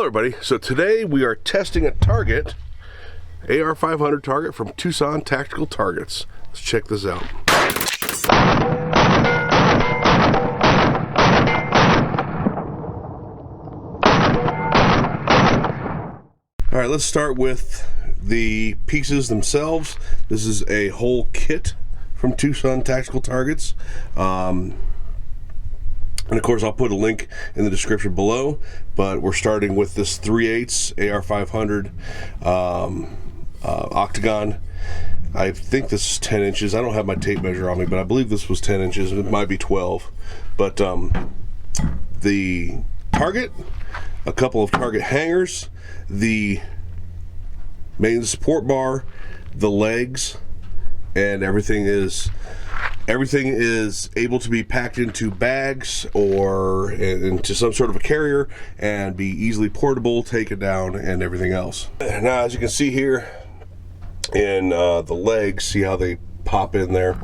everybody, so today we are testing a target, AR-500 target from Tucson Tactical Targets. Let's check this out. Alright, let's start with the pieces themselves. This is a whole kit from Tucson Tactical Targets. And of course, I'll put a link in the description below, but we're starting with this 3/8 AR-500 octagon. I think this is 10 inches. I don't have my tape measure on me, but I believe this was 10 inches. It might be 12. But the target, a couple of target hangers, the main support bar, the legs, and everything is able to be packed into bags or into some sort of a carrier and be easily portable, taken down, and everything else. Now, as you can see here in the legs, see how they pop in there?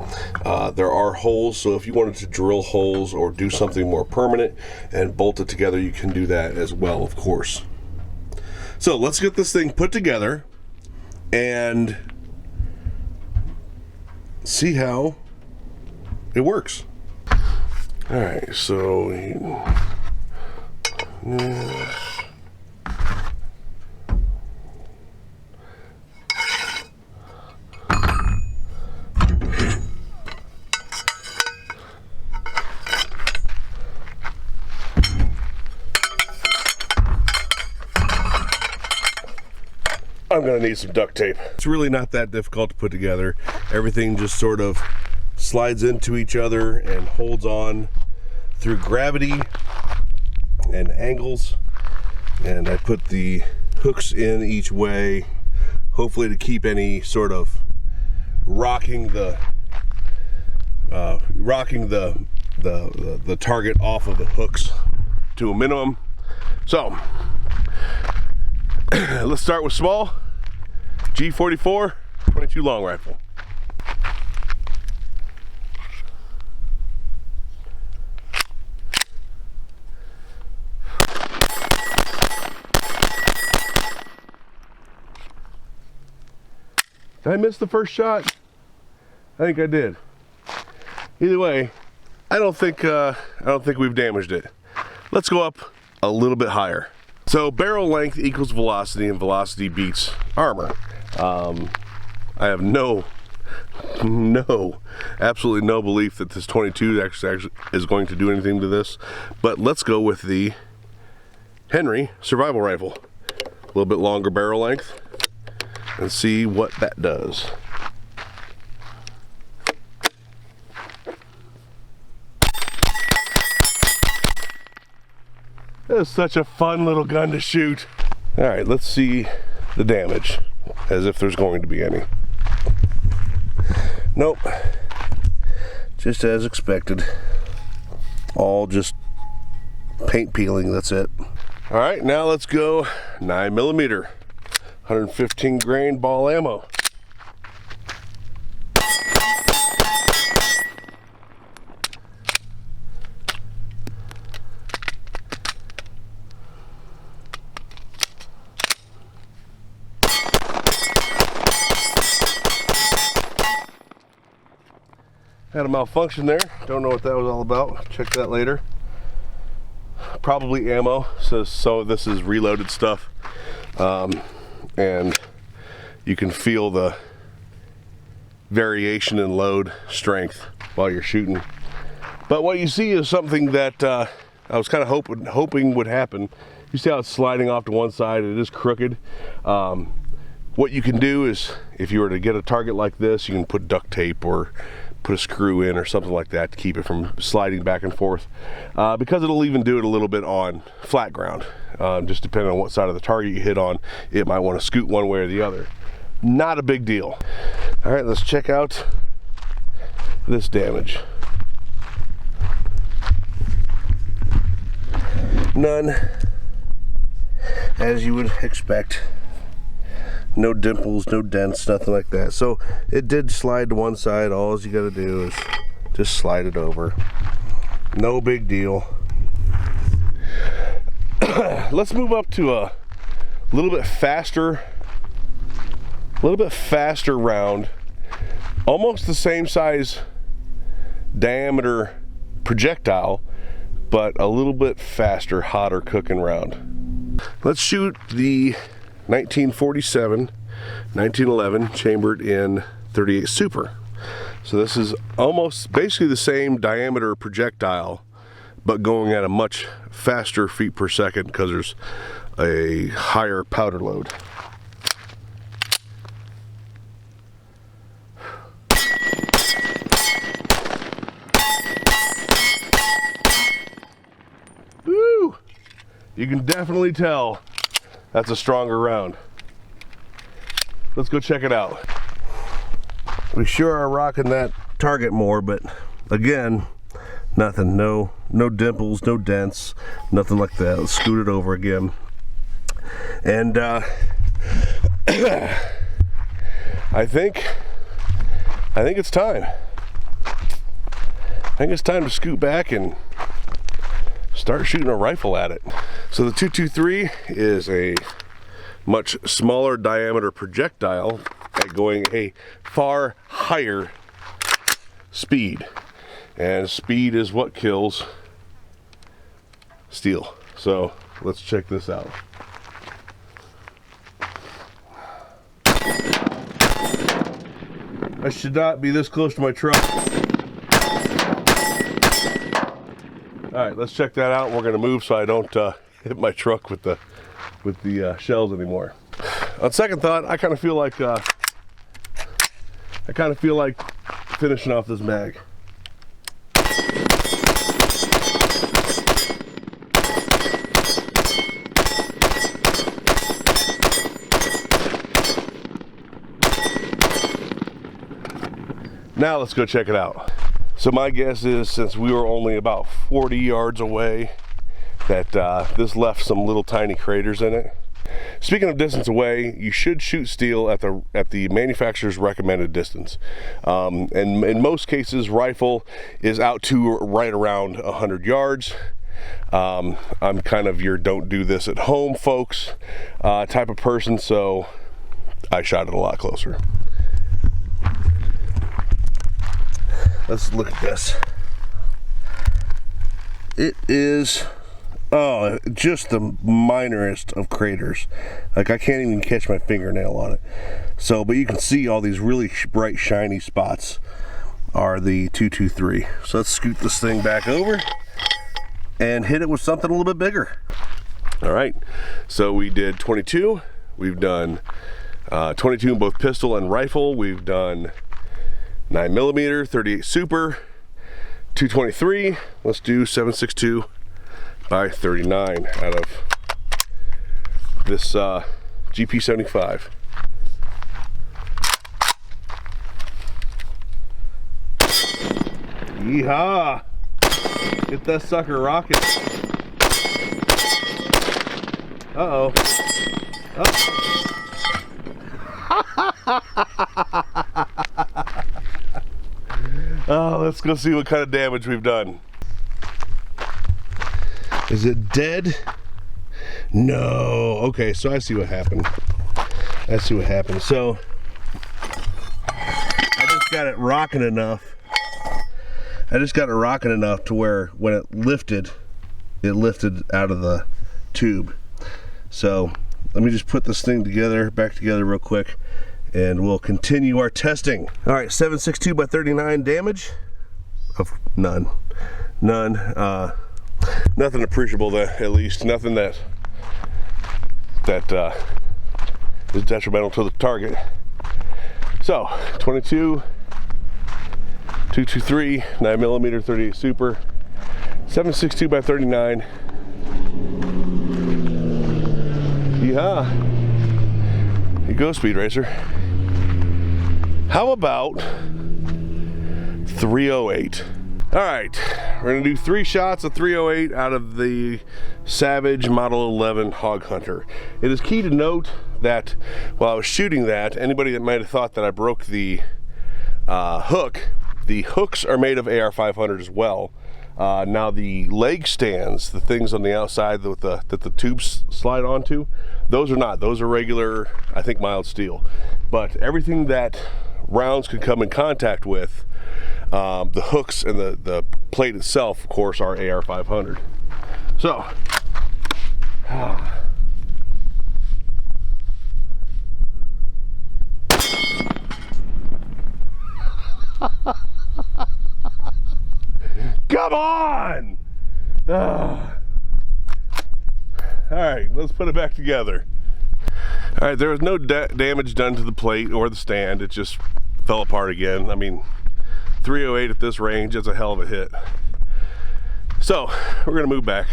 There are holes, so if you wanted to drill holes or do something more permanent and bolt it together, you can do that as well, of course. So let's get this thing put together and see how it works. All right, so I'm gonna need some duct tape. It's really not that difficult to put together. Everything just sort of slides into each other and holds on through gravity and angles. And I put the hooks in each way, hopefully to keep any sort of rocking the target off of the hooks to a minimum. So let's start with small G44 .22 long rifle. Did I miss the first shot? I think I did. Either way, I don't think we've damaged it. Let's go up a little bit higher. So barrel length equals velocity, and velocity beats armor. I have absolutely no belief that this 22 actually is going to do anything to this. But let's go with the Henry survival rifle. A little bit longer barrel length, and see what that does. That is such a fun little gun to shoot. All right, let's see the damage, as if there's going to be any. Nope, just as expected. All just paint peeling, that's it. All right, now let's go 9mm. 115 grain ball ammo. Had a malfunction there. Don't know what that was all about. Check that later. Probably ammo. So this is reloaded stuff. And you can feel the variation in load strength while you're shooting. But what you see is something that I was kind of hoping would happen. You see how it's sliding off to one side? It is crooked. What you can do is, if you were to get a target like this, you can put duct tape or put a screw in or something like that to keep it from sliding back and forth, because it'll even do it a little bit on flat ground. Just depending on what side of the target you hit on, it might want to scoot one way or the other. Not a big deal. All right, let's check out this damage. None, as you would expect. No dimples, no dents, nothing like that. So it did slide to one side. All you gotta do is just slide it over. No big deal. let's move up to a little bit faster round, almost the same size diameter projectile, but a little bit faster, hotter cooking round. Let's shoot the 1947, 1911 chambered in 38 Super. So this is almost basically the same diameter projectile, but going at a much faster feet per second because there's a higher powder load. Woo! You can definitely tell that's a stronger round. Let's go check it out. We sure are rocking that target more, but again, nothing, no dimples, no dents, nothing like that. Let's scoot it over again. And I think it's time. I think it's time to scoot back and start shooting a rifle at it. So the 223 is a much smaller diameter projectile at going a far higher speed. And speed is what kills steel. So let's check this out. I should not be this close to my truck. Alright, let's check that out. We're going to move so I don't hit my truck with the shells anymore. On second thought, I kind of feel like finishing off this mag. Now let's go check it out. So my guess is, since we were only about 40 yards away, that this left some little tiny craters in it. Speaking of distance away, you should shoot steel at the manufacturer's recommended distance. And in most cases, rifle is out to right around 100 yards. I'm kind of your don't do this at home folks type of person, so I shot it a lot closer. Let's look at this. It is, oh, just the minorest of craters. Like, I can't even catch my fingernail on it. So, but you can see all these really bright, shiny spots are the 223. So let's scoot this thing back over and hit it with something a little bit bigger. All right, so we did 22. We've done 22 in both pistol and rifle. We've done 9mm, 38 Super, 223. Let's do 7.62 by 39 out of this GP75. Yeehaw! Get that sucker rocking. Uh-oh. Oh, let's go see what kind of damage we've done. Is it dead? No. Okay, so I see what happened. I see what happened. So I just got it rocking enough. To where when it lifted out of the tube. So let me just put this thing back together real quick, and we'll continue our testing. All right, 7.62 by 39 damage of none. Nothing appreciable, at least nothing that is detrimental to the target. So 22, 223, 9mm, 38 Super, 7.62 by 39. Yeehaw! Here you go, Speed Racer. How about 308? All right, we're gonna do 3 shots of 308 out of the Savage Model 11 Hog Hunter. It is key to note that while I was shooting that, anybody that might have thought that I broke the hook, the hooks are made of AR 500 as well. Now the leg stands, the things on the outside that the tubes slide onto, those are not. Those are regular, I think, mild steel. But everything that rounds could come in contact with, the hooks and the plate itself, of course, are AR-500. So, come on! All right, let's put it back together. All right, there was no damage done to the plate or the stand. It just fell apart again. I mean, 308 at this range is a hell of a hit. So we're gonna move back.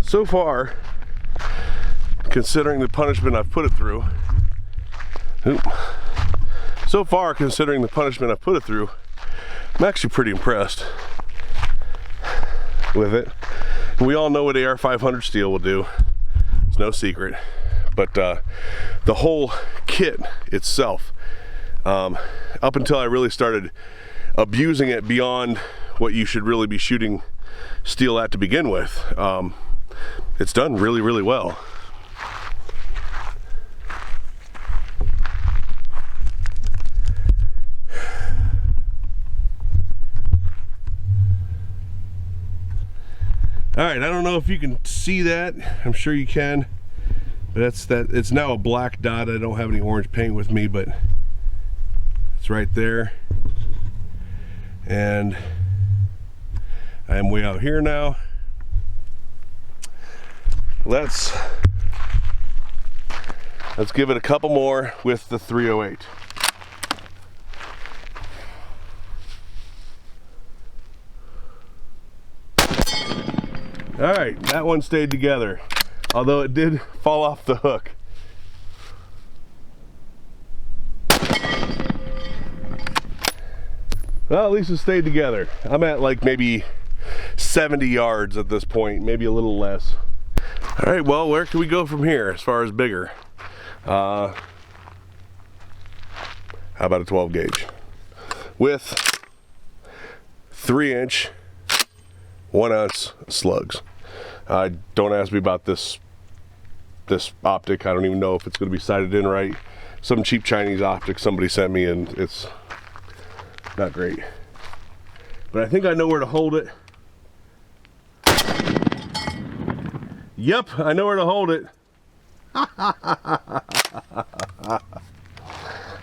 So far, considering the punishment I've put it through, I'm actually pretty impressed with it. We all know what AR-500 steel will do. It's no secret. But the whole kit itself, up until I really started abusing it beyond what you should really be shooting steel at to begin with, it's done really, really well. All right, I don't know if you can see that. I'm sure you can. But it's now a black dot. I don't have any orange paint with me, but it's right there. And I am way out here now. Let's give it a couple more with the 308. All right, that one stayed together, although it did fall off the hook. Well, at least it stayed together. I'm at like maybe 70 yards at this point, maybe a little less. All right, well, where can we go from here as far as bigger? How about a 12 gauge with 3-inch 1-ounce slugs. Don't ask me about this optic. I don't even know if it's going to be sighted in right. Some cheap Chinese optic somebody sent me, and it's not great. But I think I know where to hold it. Yep, I know where to hold it. All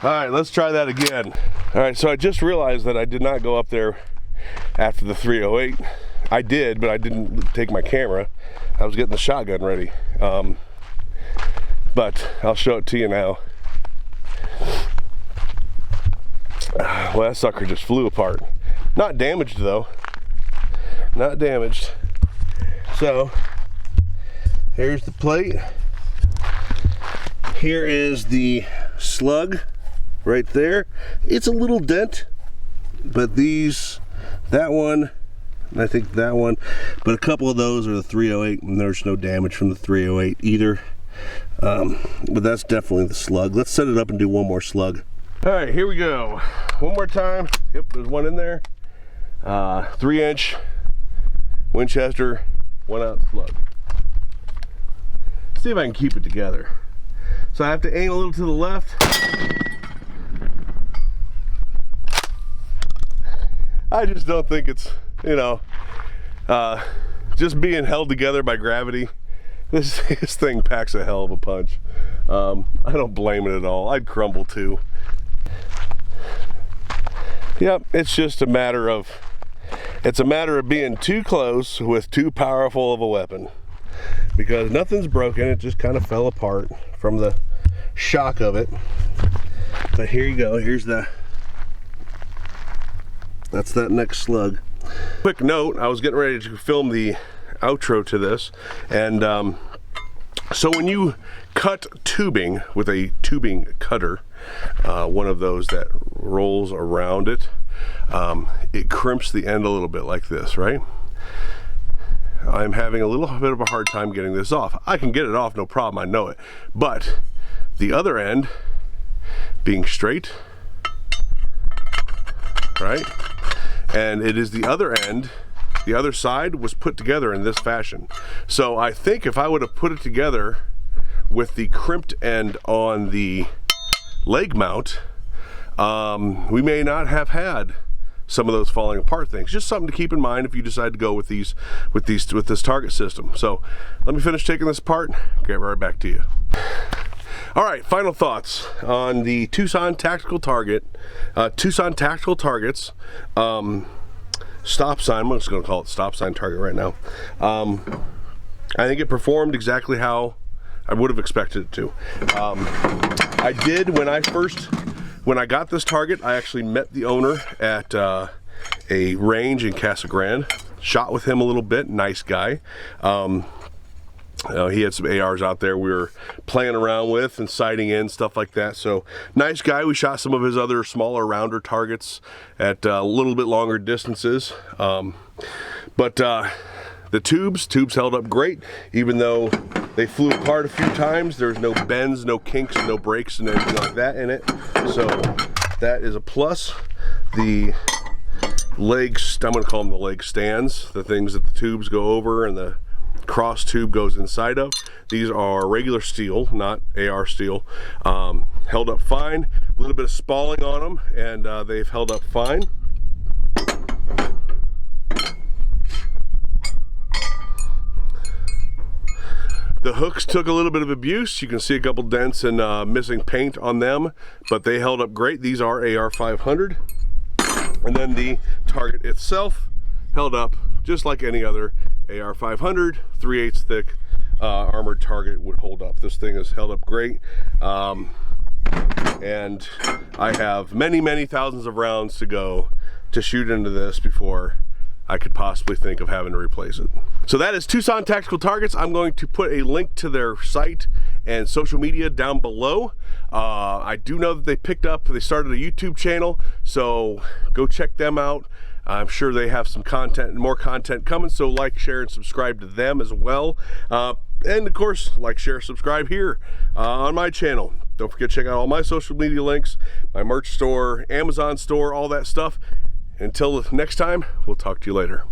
right, let's try that again. All right, so I just realized that I did not go up there after the 308. I did, but I didn't take my camera. I was getting the shotgun ready. But I'll show it to you now. Well, that sucker just flew apart. Not damaged though. Not damaged. So, here's the plate. Here is the slug right there. It's a little dent, but that one, and I think that one, but a couple of those are the 308, and there's no damage from the 308 either. But that's definitely the slug. Let's set it up and do one more slug. All right, here we go. One more time. Yep, there's one in there. 3-inch Winchester 1-ounce slug. See if I can keep it together. So I have to aim a little to the left. I just don't think it's, you know, just being held together by gravity. This thing packs a hell of a punch. I don't blame it at all. I'd crumble too. Yep, it's just a matter of being too close with too powerful of a weapon. Because nothing's broken, it just kind of fell apart from the shock of it. But here you go, that's that next slug. Quick note, I was getting ready to film the outro to this, and so when you cut tubing with a tubing cutter, one of those that rolls around it, it crimps the end a little bit like this, right? I'm having a little bit of a hard time getting this off. I can get it off, no problem, I know it. But the other end being straight, right? And it is the other end, the other side was put together in this fashion. So I think if I would have put it together with the crimped end on the leg mount, we may not have had some of those falling apart things. Just something to keep in mind if you decide to go with this target system. So let me finish taking this apart, get right back to you. All right, final thoughts on the Tucson Tactical Target, Tucson Tactical Targets stop sign. I'm just going to call it stop sign target right now. I think it performed exactly how I would have expected it to. I did when I got this target, I actually met the owner at a range in Casa Grande, shot with him a little bit, nice guy. He had some ARs out there we were playing around with and sighting in, stuff like that. So nice guy. We shot some of his other smaller, rounder targets at a little bit longer distances. But the tubes held up great, even though they flew apart a few times. There's no bends, no kinks, no breaks, and anything like that in it. So that is a plus. The legs, I'm going to call them the leg stands, the things that the tubes go over and the cross tube goes inside of. These are regular steel, not AR steel. Held up fine. A little bit of spalling on them, and they've held up fine. The hooks took a little bit of abuse. You can see a couple dents and missing paint on them, but they held up great. These are AR 500. And then the target itself held up just like any other AR 500, 3/8 thick armored target would hold up. This thing has held up great. And I have many thousands of rounds to go to shoot into this before I could possibly think of having to replace it. So that is Tucson Tactical Targets. I'm going to put a link to their site and social media down below. I do know that they started a YouTube channel, so go check them out. I'm sure they have some content, more content coming, so like, share, and subscribe to them as well. And of course, like, share, subscribe here on my channel. Don't forget to check out all my social media links, my merch store, Amazon store, all that stuff. Until next time, we'll talk to you later.